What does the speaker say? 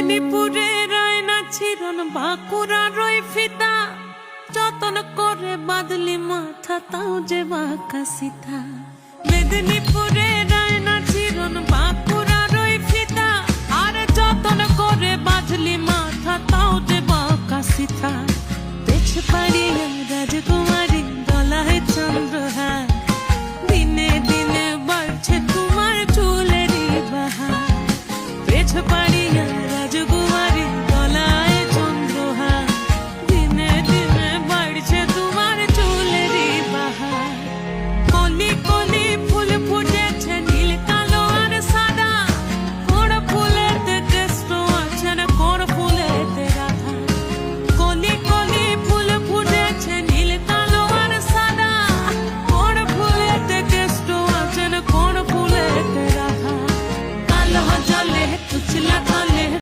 মেদিনীপুরে রায়না চিরন বাঁকুড়া রই ফিতা যতন করে বাদলি মাথা তাও যে বাঁকা সীতা মেদিনীপুরে